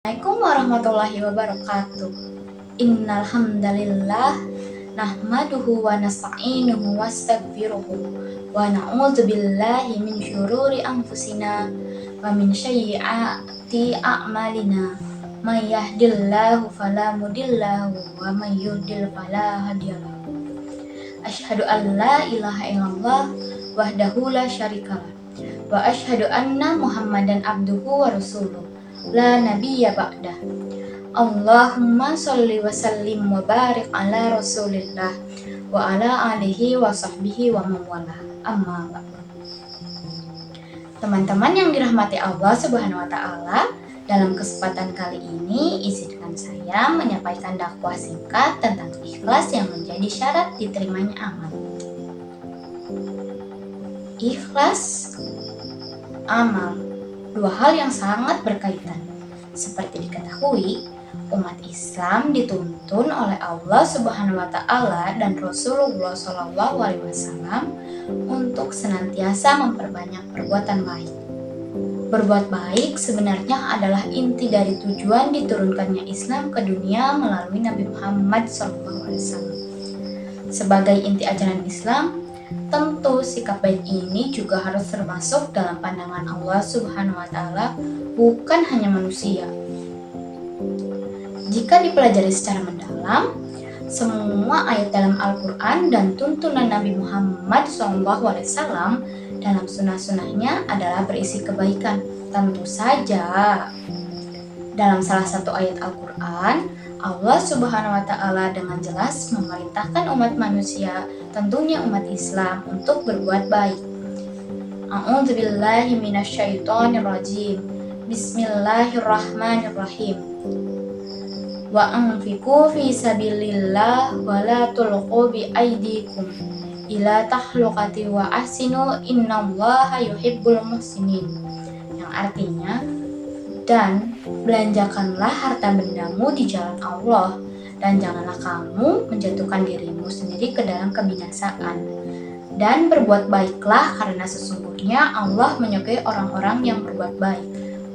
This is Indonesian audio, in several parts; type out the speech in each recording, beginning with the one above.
Assalamualaikum warahmatullahi wabarakatuh. Innal hamdalillah nahmaduhu wa nasta'inuhu wastaghfiruhu wa na'udzu billahi min syururi anfusina wa min sayyiati a'malina. May yahdihillahu fala mudilla lahu wa may yudlil fala hadiyalah. Asyhadu an la ilaha illallah wahdahu la syarikalah wa asyhadu anna Muhammadan abduhu wa rasuluh. La nabiyya ba'dah. Allahumma sholli wa sallim wa barik ala rasulillah wa ala alihi wa sahbihi wa mawalah. Amma ba'du. Teman-teman yang dirahmati Allah Subhanahu wa taala, dalam kesempatan kali ini izinkan saya menyampaikan dakwah singkat tentang ikhlas yang menjadi syarat diterimanya amal. Ikhlas, amal, dua hal yang sangat berkaitan. Seperti diketahui, umat Islam dituntun oleh Allah Subhanahu wa taala dan Rasulullah SAW untuk senantiasa memperbanyak perbuatan baik. Berbuat baik sebenarnya adalah inti dari tujuan diturunkannya Islam ke dunia melalui Nabi Muhammad SAW. Sebagai inti ajaran Islam, tentu sikap baik ini juga harus termasuk dalam pandangan Allah Subhanahu wa taala, bukan hanya manusia. Jika dipelajari secara mendalam, semua ayat dalam Al-Quran dan tuntunan Nabi Muhammad SAW dalam sunnah-sunnahnya adalah berisi kebaikan. Tentu saja, dalam salah satu ayat Al-Quran, Allah Subhanahu wa taala dengan jelas memerintahkan umat manusia, tentunya umat Islam, untuk berbuat baik. A'udzubillahi minasyaitonirrajim. Bismillahirrahmanirrahim. Wa anfiqu fi sabilillah wa la tulqu bi aydikum ila tahlukati wa ahsinu innallaha yuhibbul muhsinin. Yang artinya, dan belanjakanlah harta bendamu di jalan Allah, dan janganlah kamu menjatuhkan dirimu sendiri ke dalam kebinasaan. Dan berbuat baiklah, karena sesungguhnya Allah menyukai orang-orang yang berbuat baik.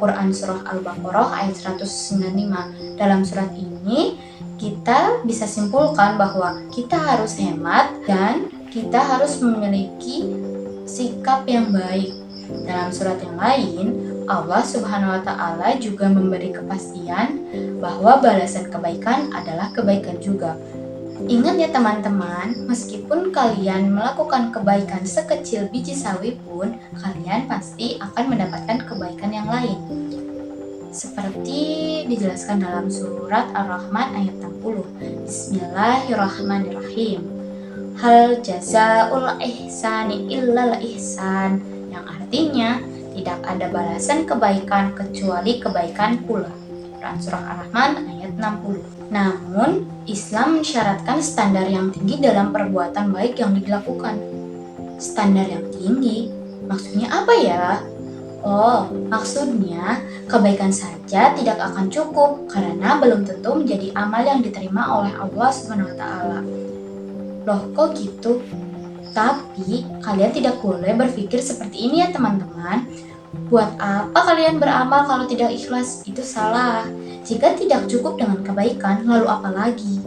Quran Surah Al-Baqarah ayat 195. Dalam surat ini kita bisa simpulkan bahwa kita harus hemat dan kita harus memiliki sikap yang baik. Dalam surat yang lain, Allah Subhanahu wa taala juga memberi kepastian bahwa balasan kebaikan adalah kebaikan juga. Ingat ya teman-teman, meskipun kalian melakukan kebaikan sekecil biji sawi pun, kalian pasti akan mendapatkan kebaikan yang lain. Seperti dijelaskan dalam surat Ar-Rahman ayat 60. Bismillahirrahmanirrahim. Hal jazaul ihsani illal ihsan, yang artinya tidak ada balasan kebaikan kecuali kebaikan pula. Quran Surah Ar-Rahman ayat 60. Namun, Islam mensyaratkan standar yang tinggi dalam perbuatan baik yang dilakukan. Standar yang tinggi, maksudnya apa ya? Oh, maksudnya kebaikan saja tidak akan cukup karena belum tentu menjadi amal yang diterima oleh Allah Subhanahu wa taala. Loh, kok gitu? Tapi kalian tidak boleh berpikir seperti ini ya teman-teman. Buat apa kalian beramal kalau tidak ikhlas? Itu salah. Jika tidak cukup dengan kebaikan, lalu apa lagi?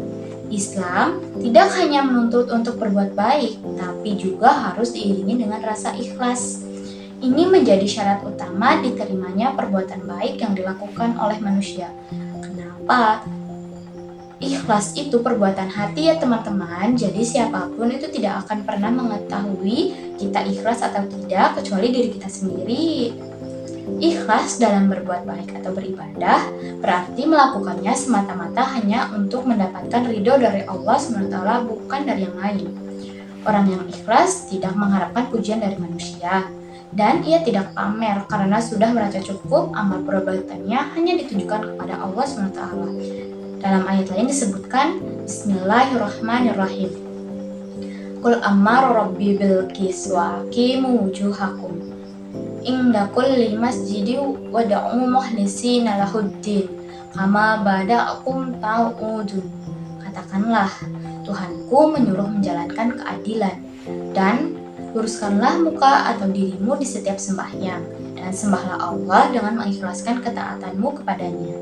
Islam tidak hanya menuntut untuk berbuat baik, tapi juga harus diiringi dengan rasa ikhlas. Ini menjadi syarat utama diterimanya perbuatan baik yang dilakukan oleh manusia. Kenapa? Ikhlas itu perbuatan hati ya teman-teman. Jadi siapapun itu tidak akan pernah mengetahui kita ikhlas atau tidak kecuali diri kita sendiri. Ikhlas dalam berbuat baik atau beribadah berarti melakukannya semata-mata hanya untuk mendapatkan ridho dari Allah SWT, bukan dari yang lain. Orang yang ikhlas tidak mengharapkan pujian dari manusia, dan ia tidak pamer karena sudah merasa cukup amal perbuatannya hanya ditujukan kepada Allah SWT. Dalam ayat lain disebutkan, Bismillahirrahmanirrahim. Qul amara rabbi bil qis wa aqimu wujuhakum inda kulli masjidi wad'u mukhlisina lahuddin kama bada'akum ta'udun. Katakanlah, Tuhanku menyuruh menjalankan keadilan, dan luruskanlah muka atau dirimu di setiap sembahyang, dan sembahlah Allah dengan mengikhlaskan ketaatanmu kepadanya.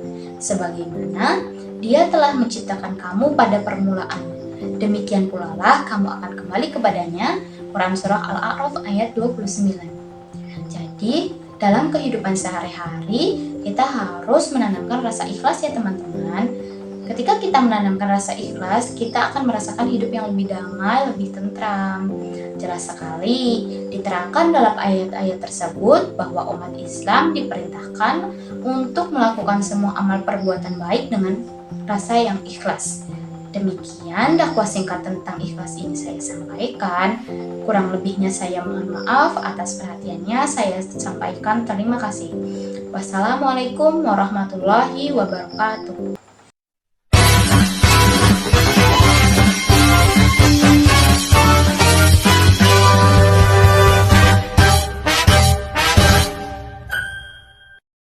sebagaimana Dia telah menciptakan kamu pada permulaan. Demikian pula lah kamu akan kembali kepadanya. Quran Surah Al-A'raf ayat 29. Jadi, dalam kehidupan sehari-hari, kita harus menanamkan rasa ikhlas ya teman-teman. Ketika kita menanamkan rasa ikhlas, kita akan merasakan hidup yang lebih damai, lebih tentram. Jelas sekali diterangkan dalam ayat-ayat tersebut bahwa umat Islam diperintahkan untuk melakukan semua amal perbuatan baik dengan rasa yang ikhlas. Demikian dakwah singkat tentang ikhlas ini saya sampaikan. Kurang lebihnya saya mohon maaf atas perhatiannya. Saya sampaikan terima kasih. Wassalamualaikum warahmatullahi wabarakatuh.